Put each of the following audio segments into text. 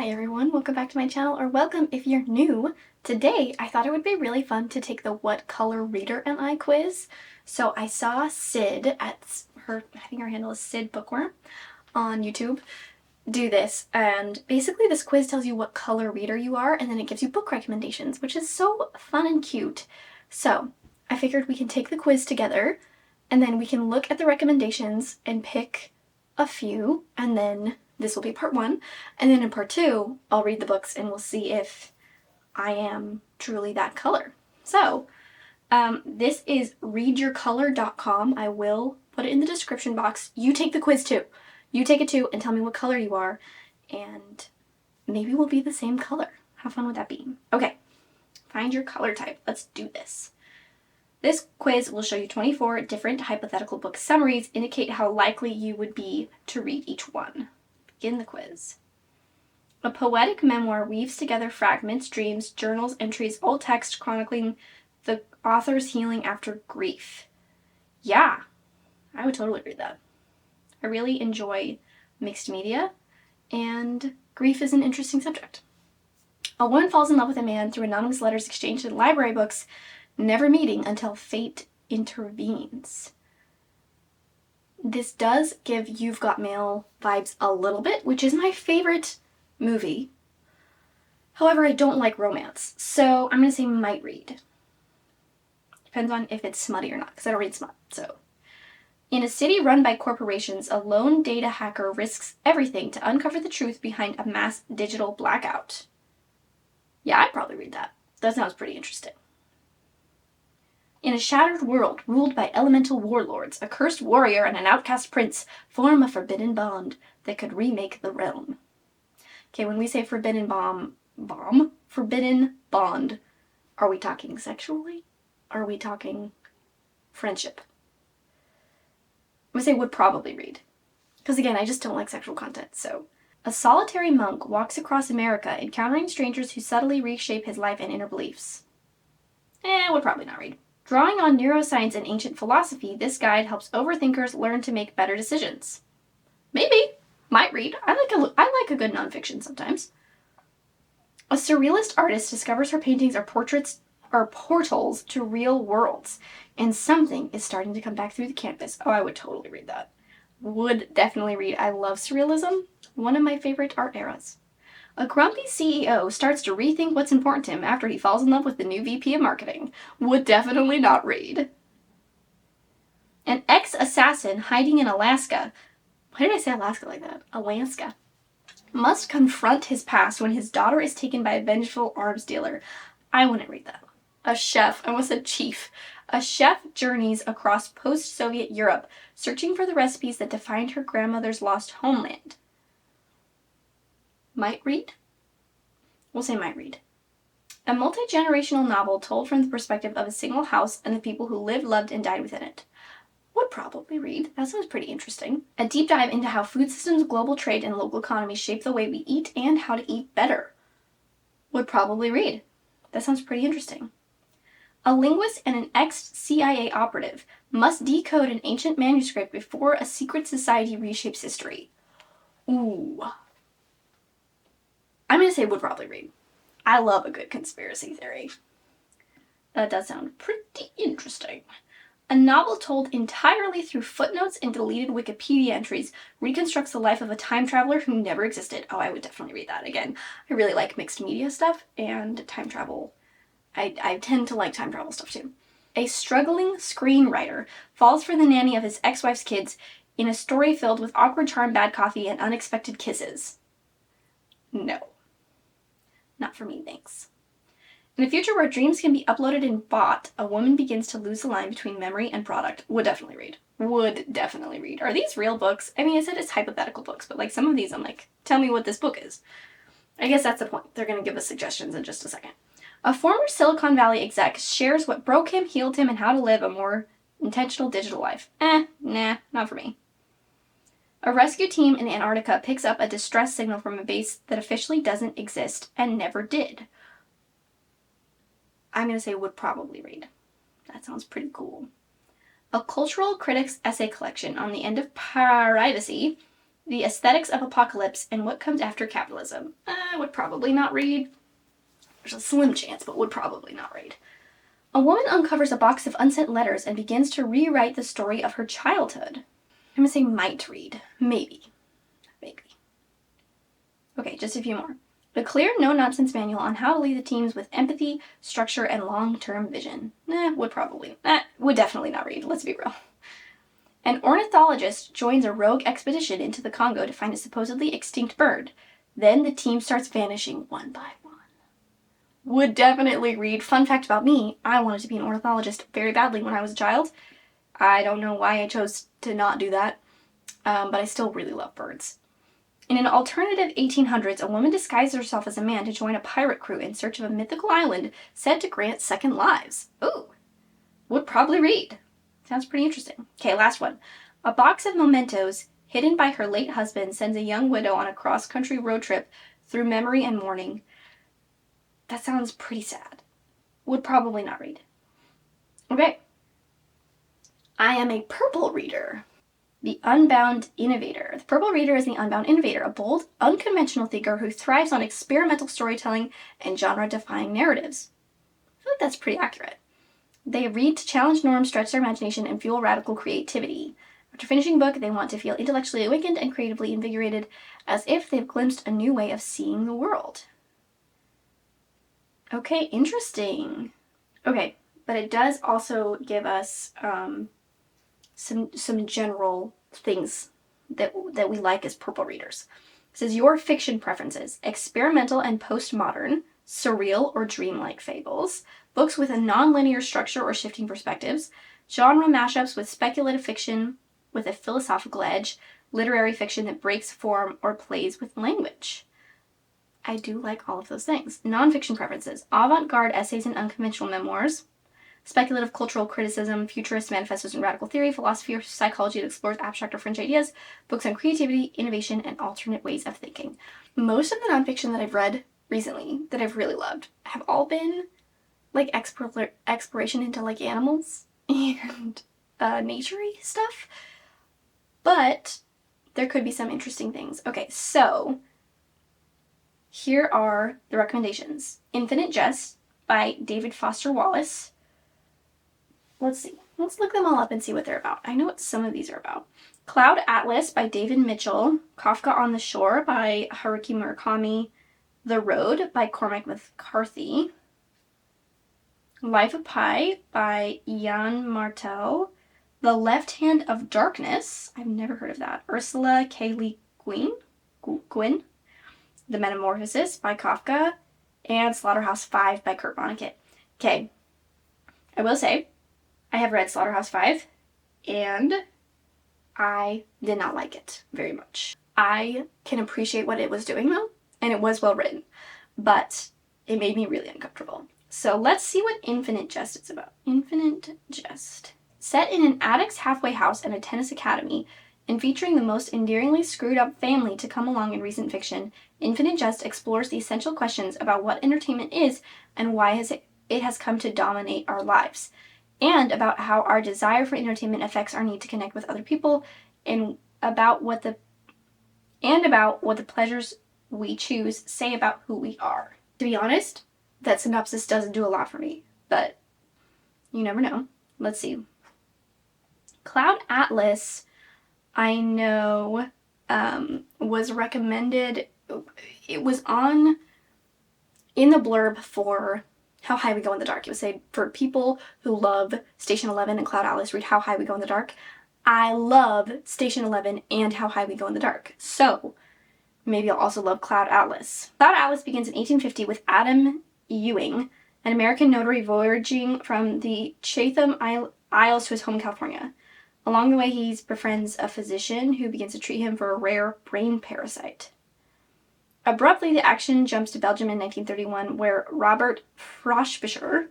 Hi everyone, welcome back to my channel, or welcome if you're new. Today I thought it would be really fun to take the What Color Reader Am I quiz. So I saw Sid at I think her handle is Sid Bookworm on YouTube, do this, and basically this quiz tells you what color reader you are and then it gives you book recommendations, which is so fun and cute. So I figured we can take the quiz together and then we can look at the recommendations and pick a few, and then this will be part one, and then in part two, I'll read the books and we'll see if I am truly that color. So, this is readyourcolor.com. I will put it in the description box. You take the quiz too. You take it too and tell me what color you are, and maybe we'll be the same color. How fun would that be? Okay, find your color type. Let's do this. This quiz will show you 24 different hypothetical book summaries, indicate how likely you would be to read each one. Begin the quiz. A poetic memoir weaves together fragments, dreams, journals, entries, old text chronicling the author's healing after grief. Yeah, I would totally read that. I really enjoy mixed media, and grief is an interesting subject. A woman falls in love with a man through anonymous letters exchanged in library books, never meeting until fate intervenes. This does give You've Got Mail vibes a little bit, which is my favorite movie. However, I don't like romance, so I'm going to say might read. Depends on if it's smutty or not, because I don't read smut, so. In a city run by corporations, a lone data hacker risks everything to uncover the truth behind a mass digital blackout. Yeah, I'd probably read that. That sounds pretty interesting. In a shattered world ruled by elemental warlords, a cursed warrior and an outcast prince form a forbidden bond that could remake the realm. Okay, when we say forbidden forbidden bond, are we talking sexually? Are we talking friendship? I'm gonna say would probably read. Because again, I just don't like sexual content, so. A solitary monk walks across America, encountering strangers who subtly reshape his life and inner beliefs. Would probably not read. Drawing on neuroscience and ancient philosophy, this guide helps overthinkers learn to make better decisions. Maybe. Might read. I like a good nonfiction sometimes. A surrealist artist discovers her paintings are portals to real worlds, and something is starting to come back through the canvas. Oh, I would totally read that. Would definitely read. I love surrealism. One of my favorite art eras. A grumpy CEO starts to rethink what's important to him after he falls in love with the new VP of marketing. Would definitely not read. An ex-assassin hiding in Alaska. Why did I say Alaska like that? Alaska. Must confront his past when his daughter is taken by a vengeful arms dealer. I wouldn't read that. A chef. I almost said chief. A chef journeys across post-Soviet Europe, searching for the recipes that defined her grandmother's lost homeland. Might read? We'll say might read. A multi-generational novel told from the perspective of a single house and the people who lived, loved, and died within it. Would probably read. That sounds pretty interesting. A deep dive into how food systems, global trade, and local economies shape the way we eat and how to eat better. Would probably read. That sounds pretty interesting. A linguist and an ex-CIA operative must decode an ancient manuscript before a secret society reshapes history. Ooh. I'm going to say would probably read. I love a good conspiracy theory. That does sound pretty interesting. A novel told entirely through footnotes and deleted Wikipedia entries reconstructs the life of a time traveler who never existed. Oh, I would definitely read that. Again, I really like mixed media stuff and time travel. I tend to like time travel stuff too. A struggling screenwriter falls for the nanny of his ex-wife's kids in a story filled with awkward charm, bad coffee, and unexpected kisses. No. Not for me, thanks. In a future where dreams can be uploaded and bought, a woman begins to lose the line between memory and product. Would definitely read. Would definitely read. Are these real books? I mean, I said it's hypothetical books, but like some of these I'm like, tell me what this book is. I guess that's the point. They're going to give us suggestions in just a second. A former Silicon Valley exec shares what broke him, healed him, and how to live a more intentional digital life. Nah, not for me. A rescue team in Antarctica picks up a distress signal from a base that officially doesn't exist and never did. I'm going to say would probably read. That sounds pretty cool. A cultural critic's essay collection on the end of piracy The Aesthetics of Apocalypse and What Comes After Capitalism. I would probably not read. There's a slim chance, but would probably not read. A woman uncovers a box of unsent letters and begins to rewrite the story of her childhood. I'm gonna say might read. Maybe. Okay, just a few more. A clear, no-nonsense manual on how to lead the teams with empathy, structure, and long-term vision. Would definitely not read, let's be real. An ornithologist joins a rogue expedition into the Congo to find a supposedly extinct bird. Then the team starts vanishing one by one. Would definitely read. Fun fact about me, I wanted to be an ornithologist very badly when I was a child. I don't know why I chose to not do that, but I still really love birds. In an alternative 1800s, a woman disguised herself as a man to join a pirate crew in search of a mythical island said to grant second lives. Ooh, would probably read. Sounds pretty interesting. Okay, last one. A box of mementos hidden by her late husband sends a young widow on a cross-country road trip through memory and mourning. That sounds pretty sad. Would probably not read. Okay. I am a purple reader. The Unbound Innovator. The Purple Reader is the Unbound Innovator, a bold, unconventional thinker who thrives on experimental storytelling and genre-defying narratives. I feel like that's pretty accurate. They read to challenge norms, stretch their imagination, and fuel radical creativity. After finishing a book, they want to feel intellectually awakened and creatively invigorated, as if they've glimpsed a new way of seeing the world. Okay, interesting. Okay, but it does also give us some general things that we like as purple readers. It says your fiction preferences: experimental and postmodern, surreal or dreamlike fables, books with a non-linear structure or shifting perspectives, genre mashups with speculative fiction with a philosophical edge, literary fiction that breaks form or plays with language. I do like all of those things. Non-fiction preferences: avant-garde essays and unconventional memoirs, speculative cultural criticism, futurist manifestos and radical theory, philosophy or psychology that explores abstract or fringe ideas, books on creativity, innovation, and alternate ways of thinking. Most of the nonfiction that I've read recently that I've really loved have all been like exploration into like animals and nature-y stuff, but there could be some interesting things. Okay, so here are the recommendations. Infinite Jest by David Foster Wallace. Let's see. Let's look them all up and see what they're about. I know what some of these are about. Cloud Atlas by David Mitchell. Kafka on the Shore by Haruki Murakami. The Road by Cormac McCarthy. Life of Pi by Ian Martel. The Left Hand of Darkness. I've never heard of that. Ursula K. Le Guin. The Metamorphosis by Kafka. And Slaughterhouse-Five by Kurt Vonnegut. Okay. I will say, I have read Slaughterhouse-Five, and I did not like it very much. I can appreciate what it was doing, though, and it was well written, but it made me really uncomfortable. So let's see what Infinite Jest is about. Infinite Jest. Set in an addict's halfway house and a tennis academy, and featuring the most endearingly screwed-up family to come along in recent fiction, Infinite Jest explores the essential questions about what entertainment is and why it has come to dominate our lives, and about how our desire for entertainment affects our need to connect with other people, and about what the pleasures we choose say about who we are. To be honest, that synopsis doesn't do a lot for me, but you never know. Let's see. Cloud Atlas, I know, was recommended. It was in the blurb for How High We Go in the Dark. It would say, for people who love Station 11 and Cloud Atlas, read How High We Go in the Dark. I love Station 11 and How High We Go in the Dark, so maybe I'll also love Cloud Atlas. Cloud Atlas begins in 1850 with Adam Ewing, an American notary voyaging from the Chatham Isles to his home in California. Along the way, he befriends a physician who begins to treat him for a rare brain parasite. Abruptly, the action jumps to Belgium in 1931, where Robert Frobisher,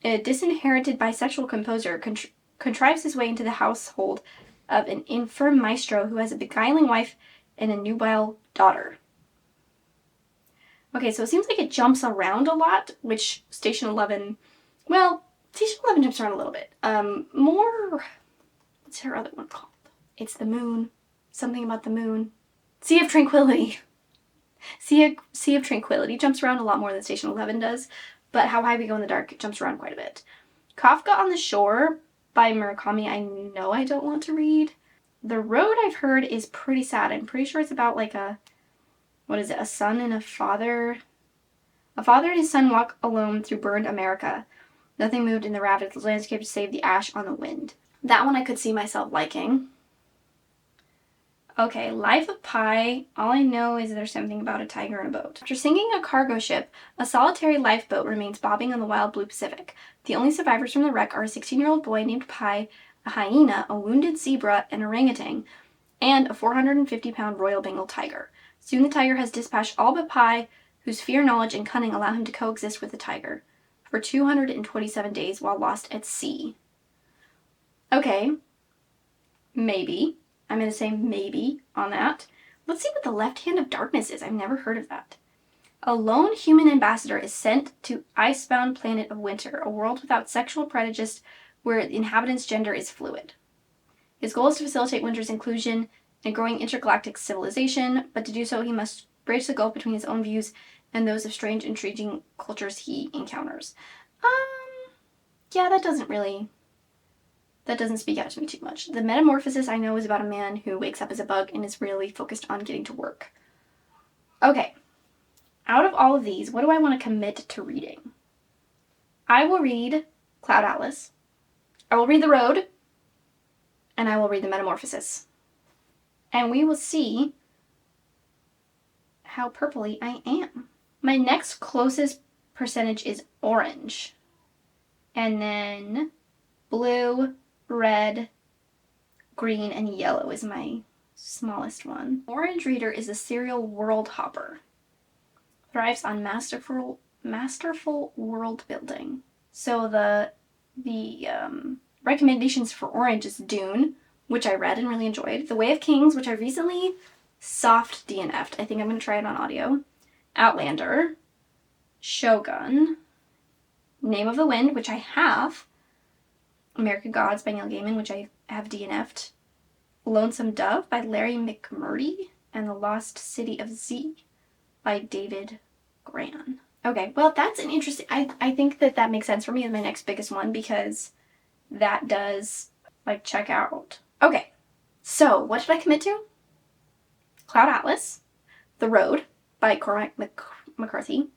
a disinherited bisexual composer, contrives his way into the household of an infirm maestro who has a beguiling wife and a nubile daughter. Okay, so it seems like it jumps around a lot, which Station 11 jumps around a little bit. What's her other one called? It's the Moon. something about the moon. Sea of Tranquility. Sea of Tranquility jumps around a lot more than Station 11 does, but How High We Go in the Dark jumps around quite a bit. Kafka on the Shore by Murakami, I know I don't want to read. The Road, I've heard, is pretty sad. I'm pretty sure it's about like a son and a father. A father and his son walk alone through burned America. Nothing moved in the ravaged landscape to save the ash on the wind. That one I could see myself liking. Okay, Life of Pi. All I know is there's something about a tiger in a boat. After sinking a cargo ship, a solitary lifeboat remains bobbing on the wild blue Pacific. The only survivors from the wreck are a 16-year-old boy named Pi, a hyena, a wounded zebra, an orangutan, and a 450-pound Royal Bengal tiger. Soon the tiger has dispatched all but Pi, whose fear, knowledge, and cunning allow him to coexist with the tiger for 227 days while lost at sea. Okay, maybe. I'm going to say maybe on that. Let's see what the Left Hand of Darkness is. I've never heard of that. A lone human ambassador is sent to icebound planet of Winter, a world without sexual prejudice where the inhabitants' gender is fluid. His goal is to facilitate Winter's inclusion in a growing intergalactic civilization, but to do so he must bridge the gulf between his own views and those of strange, intriguing cultures he encounters. Yeah, that doesn't speak out to me too much. The Metamorphosis I know is about a man who wakes up as a bug and is really focused on getting to work. Okay, out of all of these, what do I want to commit to reading? I will read Cloud Atlas, I will read The Road, and I will read The Metamorphosis. And we will see how purpley I am. My next closest percentage is orange. And then blue, red, green, and yellow is my smallest one. Orange Reader is a serial world hopper. Thrives on masterful world building. So the recommendations for orange is Dune, which I read and really enjoyed. The Way of Kings, which I recently soft DNF'd. I think I'm going to try it on audio. Outlander. Shogun. Name of the Wind, which I have. American Gods by Neil Gaiman, which I have DNF'd. Lonesome Dove by Larry McMurtry. And The Lost City of Z by David Gran. Okay, well, that's an interesting... I think that makes sense for me as my next biggest one because that does, check out. Okay, so what did I commit to? Cloud Atlas, The Road by Cormac McCarthy,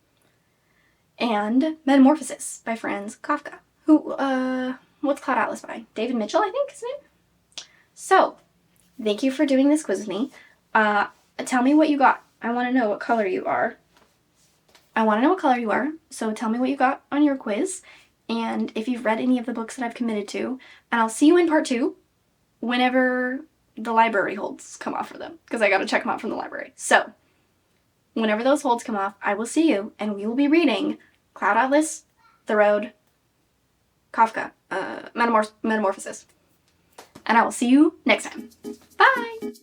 and Metamorphosis by Franz Kafka. What's Cloud Atlas by? David Mitchell, I think, is his name? So, thank you for doing this quiz with me. Tell me what you got. I want to know what color you are. So tell me what you got on your quiz, and if you've read any of the books that I've committed to, and I'll see you in part 2 whenever the library holds come off for them, because I gotta check them out from the library. So, whenever those holds come off, I will see you, and we will be reading Cloud Atlas, The Road, Kafka, Metamorphosis. And I will see you next time. Bye!